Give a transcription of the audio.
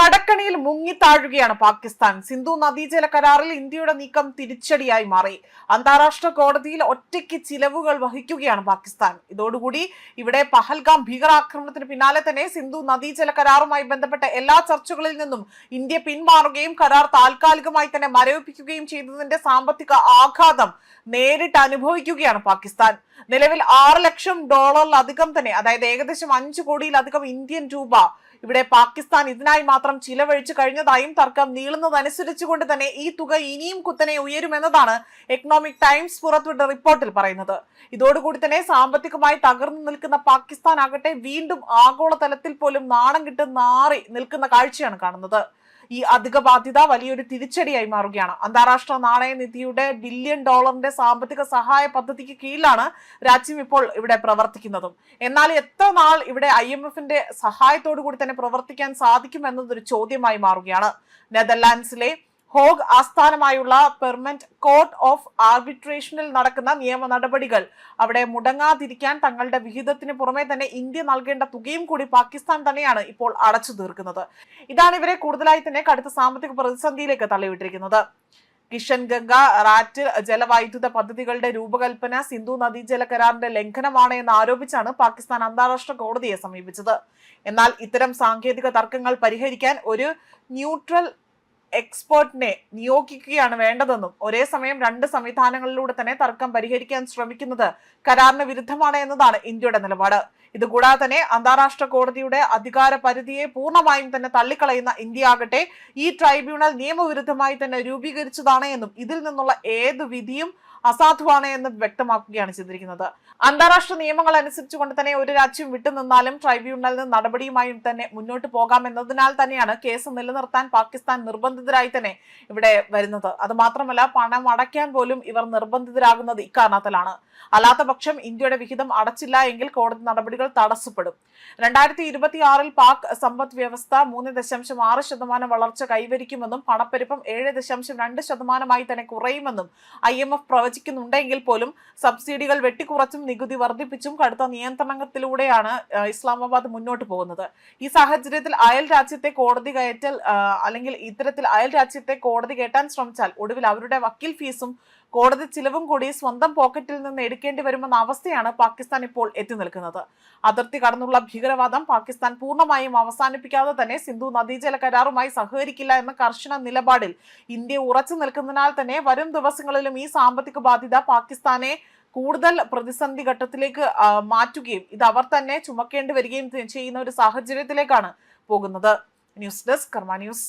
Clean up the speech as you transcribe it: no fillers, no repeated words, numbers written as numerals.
കടക്കണിയിൽ മുങ്ങിത്താഴുകയാണ് പാകിസ്ഥാൻ. സിന്ധു നദീജല കരാറിൽ ഇന്ത്യയുടെ നീക്കം തിരിച്ചടിയായി മാറി. അന്താരാഷ്ട്ര കോടതിയിൽ ഒറ്റയ്ക്ക് ചിലവുകൾ വഹിക്കുകയാണ് പാകിസ്ഥാൻ. ഇതോടുകൂടി ഇവിടെ പഹൽഗാം ഭീകരാക്രമണത്തിന് പിന്നാലെ തന്നെ സിന്ധു നദീജല കരാറുമായി ബന്ധപ്പെട്ട എല്ലാ ചർച്ചകളിൽ നിന്നും ഇന്ത്യ പിന്മാറുകയും കരാർ താൽക്കാലികമായി തന്നെ മരവിപ്പിക്കുകയും ചെയ്തതിന്റെ സാമ്പത്തിക ആഘാതം നേരിട്ട് അനുഭവിക്കുകയാണ് പാകിസ്ഥാൻ. നിലവിൽ $6 ലക്ഷം തന്നെ, അതായത് ഏകദേശം 5 കോടിയിലധികം ഇന്ത്യൻ രൂപ ഇവിടെ പാകിസ്ഥാൻ ഇതിനായി മാത്രം ചിലവഴിച്ചു കഴിഞ്ഞതായും തർക്കം നീളുന്നതനുസരിച്ചുകൊണ്ട് തന്നെ ഈ തുക ഇനിയും കുത്തനെ ഉയരുമെന്നതാണ് എക്കണോമിക് ടൈംസ് പുറത്തുവിട്ട റിപ്പോർട്ടിൽ പറയുന്നത്. ഇതോടുകൂടി തന്നെ സാമ്പത്തികമായി തകർന്നു നിൽക്കുന്ന പാകിസ്ഥാൻ ആകട്ടെ വീണ്ടും ആഗോളതലത്തിൽ പോലും നാണം കിട്ട് നാറി നിൽക്കുന്ന കാഴ്ചയാണ് കാണുന്നത്. ഈ അധിക ബാധ്യത വലിയൊരു തിരിച്ചടിയായി മാറുകയാണ്. അന്താരാഷ്ട്ര നാണയനിധിയുടെ $1 ബില്യൺ സാമ്പത്തിക സഹായ പദ്ധതിക്ക് കീഴിലാണ് രാജ്യം ഇപ്പോൾ ഇവിടെ പ്രവർത്തിക്കുന്നതും. എന്നാൽ എത്ര നാൾ ഇവിടെ IMFന്റെ സഹായത്തോടു കൂടി തന്നെ പ്രവർത്തിക്കാൻ സാധിക്കും എന്നതൊരു ചോദ്യമായി മാറുകയാണ്. നെതർലാൻഡ്സിലെ ഹോഗ് ആസ്ഥാനമായുള്ള പെർമനന്റ് കോർട്ട് ഓഫ് ആർബിട്രേഷനിൽ നടക്കുന്ന നിയമ നടപടികൾ അവിടെ മുടങ്ങാതിരിക്കാൻ തങ്ങളുടെ വിഹിതത്തിന് പുറമെ തന്നെ ഇന്ത്യ നൽകേണ്ട തുകയും കൂടി പാകിസ്ഥാൻ തന്നെയാണ് ഇപ്പോൾ അടച്ചു തീർക്കുന്നത്. ഇതാണ് ഇവരെ കൂടുതലായി തന്നെ കടുത്ത സാമ്പത്തിക പ്രതിസന്ധിയിലേക്ക് തള്ളിവിട്ടിരിക്കുന്നത്. കിഷൻ ഗംഗ, റാറ്റ് ജലവൈദ്യുത പദ്ധതികളുടെ രൂപകൽപ്പന സിന്ധു നദീജല കരാറിന്റെ ലംഘനമാണ് എന്ന് ആരോപിച്ചാണ് പാകിസ്ഥാൻ അന്താരാഷ്ട്ര കോടതിയെ സമീപിച്ചത്. എന്നാൽ ഇത്തരം സാങ്കേതിക തർക്കങ്ങൾ പരിഹരിക്കാൻ ഒരു ന്യൂട്രൽ എക്സ്പേർട്ടിനെ നിയോഗിക്കുകയാണ് വേണ്ടതെന്നും ഒരേ സമയം 2 സംവിധാനങ്ങളിലൂടെ തന്നെ തർക്കം പരിഹരിക്കാൻ ശ്രമിക്കുന്നത് കരാറിന് വിരുദ്ധമാണ് എന്നതാണ് ഇന്ത്യയുടെ നിലപാട്. ഇതുകൂടാതെ തന്നെ അന്താരാഷ്ട്ര കോടതിയുടെ അധികാര പരിധിയെ പൂർണ്ണമായും തന്നെ തള്ളിക്കളയുന്ന ഇന്ത്യ ആകട്ടെ ഈ ട്രൈബ്യൂണൽ നിയമവിരുദ്ധമായി തന്നെ രൂപീകരിച്ചതാണ് എന്നും ഇതിൽ നിന്നുള്ള ഏത് വിധിയും അസാധുവാണ് എന്ന് വ്യക്തമാക്കുകയാണ് ചെയ്തിരിക്കുന്നത്. അന്താരാഷ്ട്ര നിയമങ്ങൾ അനുസരിച്ചുകൊണ്ട് തന്നെ ഒരു രാജ്യം വിട്ടുനിന്നാലും ട്രൈബ്യൂണലിന് നടപടിയുമായും തന്നെ മുന്നോട്ട് പോകാമെന്നതിനാൽ തന്നെയാണ് കേസ് നിലനിർത്താൻ പാകിസ്ഥാൻ നിർബന്ധിതരായി തന്നെ ഇവിടെ വരുന്നത്. അത് മാത്രമല്ല, പണം അടയ്ക്കാൻ പോലും ഇവർ നിർബന്ധിതരാകുന്നത് ഇക്കാരണത്തിലാണ്. അല്ലാത്ത പക്ഷം ഇന്ത്യയുടെ വിഹിതം അടച്ചില്ല എങ്കിൽ കോടതി നടപടികൾ തടസ്സപ്പെടും. 2026-ൽ പാക് സമ്പദ് വ്യവസ്ഥ 3.6% വളർച്ച കൈവരിക്കുമെന്നും പണപ്പെരുപ്പം 7.2% തന്നെ കുറയുമെന്നും IMF പ്രവചിക്കുന്നുണ്ടെങ്കിൽ പോലും സബ്സിഡികൾ വെട്ടിക്കുറച്ചും നികുതി വർദ്ധിപ്പിച്ചും കടുത്ത നിയന്ത്രണത്തിലൂടെയാണ് ഇസ്ലാമാബാദ് മുന്നോട്ട് പോകുന്നത്. ഈ സാഹചര്യത്തിൽ അയൽ രാജ്യത്തെ കോടതി കയറ്റൽ അല്ലെങ്കിൽ ഇത്തരത്തിൽ അയൽ രാജ്യത്തെ കോടതി കയറ്റാൻ ശ്രമിച്ചാൽ ഒടുവിൽ അവരുടെ വക്കീൽ ഫീസും കോടതി ചിലവും കൂടി സ്വന്തം പോക്കറ്റിൽ നിന്ന് എടുക്കേണ്ടി വരുമെന്ന അവസ്ഥയാണ് പാകിസ്ഥാൻ ഇപ്പോൾ എത്തി നിൽക്കുന്നത്. അതിർത്തി കടന്നുള്ള ഭീകരവാദം പാകിസ്ഥാൻ പൂർണ്ണമായും അവസാനിപ്പിക്കാതെ തന്നെ സിന്ധു നദീജല കരാറുമായി സഹകരിക്കില്ല എന്ന കർശന നിലപാടിൽ ഇന്ത്യ ഉറച്ചു നിൽക്കുന്നതിനാൽ തന്നെ വരും ദിവസങ്ങളിലും ഈ സാമ്പത്തിക ബാധ്യത പാകിസ്ഥാനെ കൂടുതൽ പ്രതിസന്ധി ഘട്ടത്തിലേക്ക് മാറ്റുകയും ഇത് അവർ തന്നെ ചുമക്കേണ്ടി വരികയും ചെയ്യുന്ന ഒരു സാഹചര്യത്തിലേക്കാണ് പോകുന്നത്. ന്യൂസ് ഡെസ്ക് കർമ്മ ന്യൂസ്.